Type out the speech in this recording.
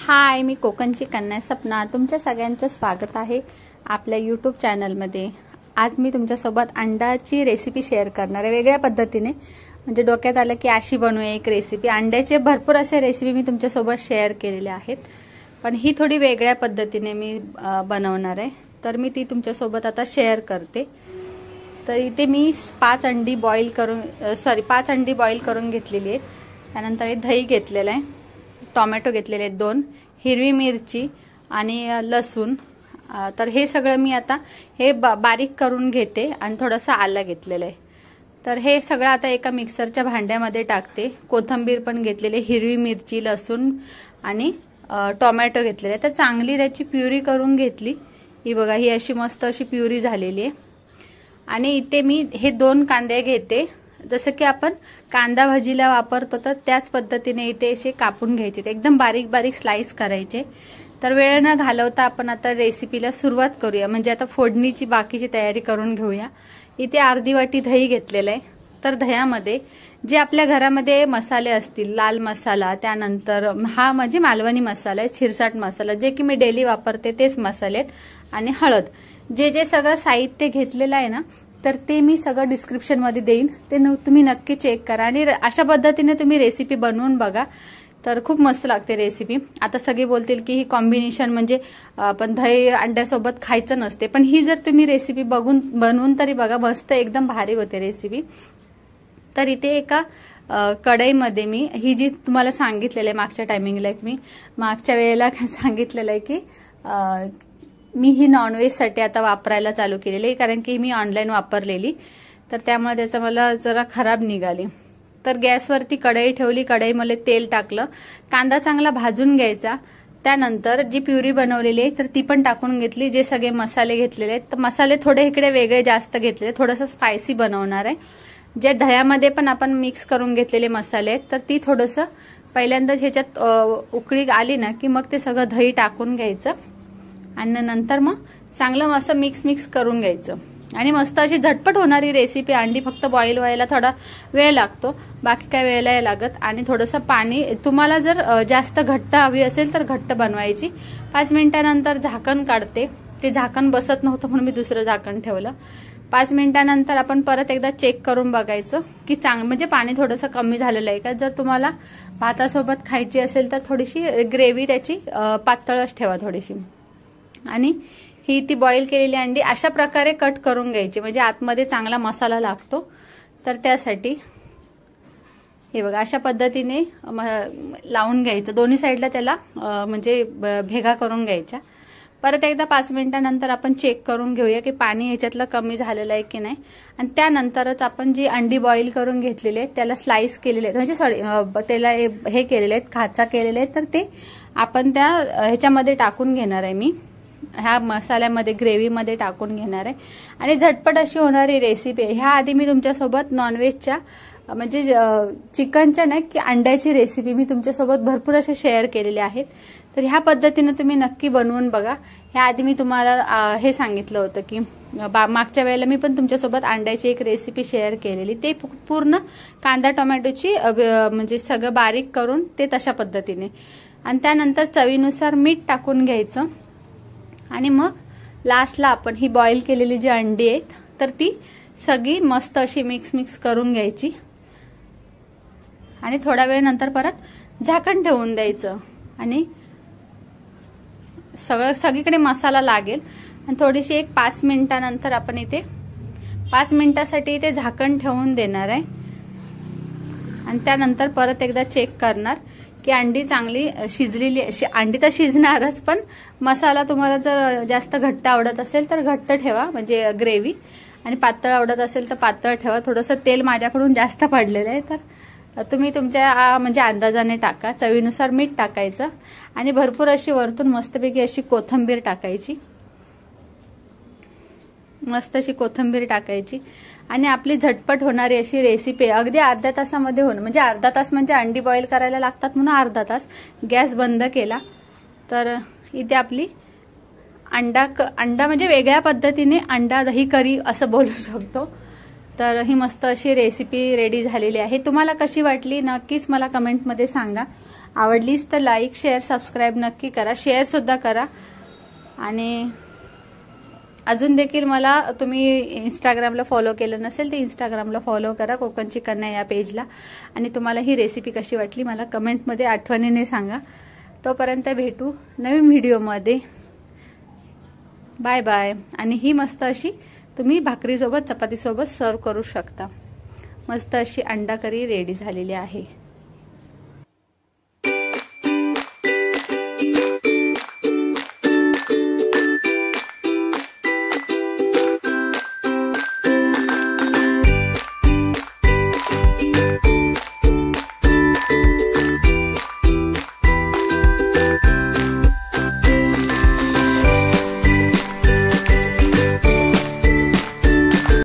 हाय, मी कोकणची कन्या सपना. तुमच्या सगळ्यांचं स्वागत आहे आपल्या यूट्यूब चॅनलमध्ये. आज मी तुमच्यासोबत अंड्याची रेसिपी शेअर करणार आहे वेगळ्या पद्धतीने. म्हणजे डोक्यात आलं की अशी बनवूया एक रेसिपी. अंड्याचे भरपूर असे रेसिपी मी तुमच्यासोबत शेअर केलेले आहेत, पण ही थोडी वेगळ्या पद्धतीने मी बनवणार आहे, तर मी ती तुमच्यासोबत आता शेअर करते. तर इथे मी 5 अंडी बॉईल करून घेतलेली आहेत. त्यानंतर दही घेतलेलं आहे, टोमॅटो घेतलेले आहेत 2, हिरवी मिरची आणि लसूण. तर हे सगळं मी आता हे बारीक करून घेते आणि थोडंसं आलं घेतलेलं आहे. तर हे सगळं आता एका मिक्सरच्या भांड्यामध्ये टाकते. कोथिंबीर पण घेतलेली, हिरवी मिरची, लसूण आणि टोमॅटो घेतलेले. तर चांगली त्याची प्युरी करून घेतली. ही बघा, ही अशी मस्त अशी प्युरी झालेली आहे. आणि इथे मी हे 2 कांदे घेते. जसं की आपण कांदा भाजीला वापरतो तर त्याच पद्धतीने इथे असे कापून घ्यायचे, एकदम बारीक बारीक स्लाइस करायचे. तर वेळ न घालवता आपण आता रेसिपीला सुरुवात करूया. म्हणजे आता फोडणीची बाकीची तयारी करून घेऊया. इथे अर्धी वाटी दही घेतलेलं आहे. तर दह्यामध्ये जे आपल्या घरामध्ये मसाले असतील, लाल मसाला, त्यानंतर हा म्हणजे मालवणी मसाला आहे, शिरसाट मसाला, जे की मी डेली वापरते तेच मसाले आहेत, आणि हळद. जे सगळं साहित्य घेतलेलं आहे ना, तर ते मी सगळं डिस्क्रिप्शन मध्ये देईन, ते तुम्ही नक्की चेक करा आणि अशा पद्धतीने तुम्ही रेसिपी बनवून बघा. तर खूप मस्त लागते रेसिपी. आता सगळे बोलतील की ही कॉम्बिनेशन म्हणजे आपण दही अंड्यासोबत खायचं नसते, पण ही जर तुम्ही रेसिपी बनवून तरी बघा, मस्त एकदम भारी होते रेसिपी. तर इथे एका कढईमध्ये मी ही जी तुम्हाला सांगितलेलं आहे मागच्या टायमिंगला, मी मागच्या वेळेला सांगितलेलं आहे की मी ही नॉनव्हेजसाठी आता वापरायला चालू केलेली आहे, कारण की मी ऑनलाईन वापरलेली, तर त्यामुळे त्याचं मला जरा खराब निघाली. तर गॅसवरती कढई ठेवली, कढईमध्ये तेल टाकलं, कांदा चांगला भाजून घ्यायचा. त्यानंतर जी प्युरी बनवलेली आहे तर ती पण टाकून घेतली. जे सगळे मसाले घेतलेले आहेत, तर मसाले थोडे इकडे वेगळे जास्त घेतलेले, थोडंसं स्पायसी बनवणार आहे. जे दह्यामध्ये पण आपण मिक्स करून घेतलेले मसाले आहेत, तर ती थोडंसं पहिल्यांदा ह्याच्यात उकळी आली ना की मग ते सगळं दही टाकून घ्यायचं आणि नंतर मग चांगलं असं मिक्स करून घ्यायचं. आणि मस्त अशी झटपट होणारी रेसिपी. अंडी फक्त बॉईल व्हायला थोडा वेळ लागतो, बाकी काय वेळ नाही लागत. आणि थोडंसं पाणी, तुम्हाला जर जास्त घट्ट हवी असेल तर घट्ट बनवायची. 5 मिनिटानंतर झाकण काढते. ते झाकण बसत नव्हतं म्हणून मी दुसरं झाकण ठेवलं. 5 मिनिटानंतर आपण परत एकदा चेक करून बघायचं की म्हणजे पाणी थोडंसं कमी झालेलं आहे का. जर तुम्हाला भातासोबत खायची असेल तर थोडीशी ग्रेव्ही त्याची पातळच ठेवा थोडीशी. आणि ही ती बॉईल केलेली अंडी अशा प्रकारे कट करून घ्यायची, म्हणजे आतमध्ये चांगला मसाला लागतो. तर त्यासाठी हे बघा, अशा पद्धतीने लावून घ्यायचं दोन्ही साईडला, त्याला म्हणजे भेगा करून घ्यायच्या. परत एकदा 5 मिनिटानंतर आपण चेक करून घेऊया की पाणी ह्याच्यातलं कमी झालेलं आहे की नाही. आणि त्यानंतरच आपण जी अंडी बॉईल करून घेतलेली आहेत त्याला स्लाइस केलेले आहेत, म्हणजे त्याला हे केलेले आहेत, खाचा केलेले आहेत, तर ते आपण त्या ह्याच्यामध्ये टाकून घेणार आहे. मी ह्या मसाल्यामध्ये, ग्रेव्हीमध्ये टाकून घेणार आहे. आणि झटपट अशी होणारी रेसिपी. ह्या आधी मी तुमच्यासोबत नॉनव्हेजच्या म्हणजे चिकनच्या नाही की अंड्याची रेसिपी मी तुमच्यासोबत भरपूर असे शेअर केलेले आहेत. तर ह्या पद्धतीने तुम्ही नक्की बनवून बघा. ह्या आधी मी तुम्हाला हे सांगितलं होतं की मागच्या वेळेला मी पण तुमच्यासोबत अंड्याची एक रेसिपी शेअर केलेली, ते पूर्ण कांदा टोमॅटोची म्हणजे सगळं बारीक करून ते तशा पद्धतीने. आणि त्यानंतर चवीनुसार मीठ टाकून घ्यायचं. आणि मग लास्टला आपण ही बॉईल केलेली जी अंडी आहेत तर ती सगळी मस्त अशी मिक्स करून घ्यायची. आणि थोड्या वेळ नंतर परत झाकण ठेवून द्यायचं. आणि सगळीकडे मसाला लागेल. आणि थोडीशी एक 5 मिनिटानंतर आपण इथे 5 मिनिटासाठी इथे झाकण ठेवून देणार आहे. आणि त्यानंतर परत एकदा चेक करणार की अंडी चांगली शिजलेली. अंडी तर शिजणारच, पण मसाला तुम्हाला जर जास्त घट्ट आवडत असेल तर घट्ट ठेवा, म्हणजे ग्रेव्ही. आणि पातळ आवडत असेल तर पातळ ठेवा. थोडंसं तेल माझ्याकडून जास्त पडलेलं आहे, तर तुम्ही तुमच्या म्हणजे अंदाजाने टाका. चवीनुसार मीठ टाकायचं. आणि भरपूर अशी वरतून मस्तपैकी अशी कोथिंबीर टाकायची, मस्त अशी कोथिंबीर टाकायची. आणि आपली झटपट होणारी अशी रेसिपी अगदी अर्ध्या तासामध्ये होणं, म्हणजे अर्धा तास म्हणजे अंडी बॉईल करायला लागतात म्हणून अर्धा तास. गॅस बंद केला तर इथे आपली अंडा म्हणजे वेगळ्या पद्धतीने अंडा दही करी असं बोलू शकतो. तर ही मस्त अशी रेसिपी रेडी झालेली आहे. तुम्हाला कशी वाटली नक्कीच मला कमेंटमध्ये सांगा. आवडलीच तर लाईक शेअर सबस्क्राईब नक्की करा, शेअर सुद्धा करा. आणि अजून देखील मला तुम्ही इंस्टाग्रामला फॉलो केलं नसेल तर इंस्टाग्रामला फॉलो करा, कोकणची कन्या या पेजला. आणि तुम्हाला ही रेसिपी कशी वाटली मला कमेंटमध्ये आठवणीने सांगा. तोपर्यंत भेटू नवीन व्हिडिओमध्ये. Bye bye. आणि ही मस्त अशी तुम्ही भाकरीसोबत चपातीसोबत सर्व करू शकता. मस्त अशी अंडा करी रेडी झालेली आहे.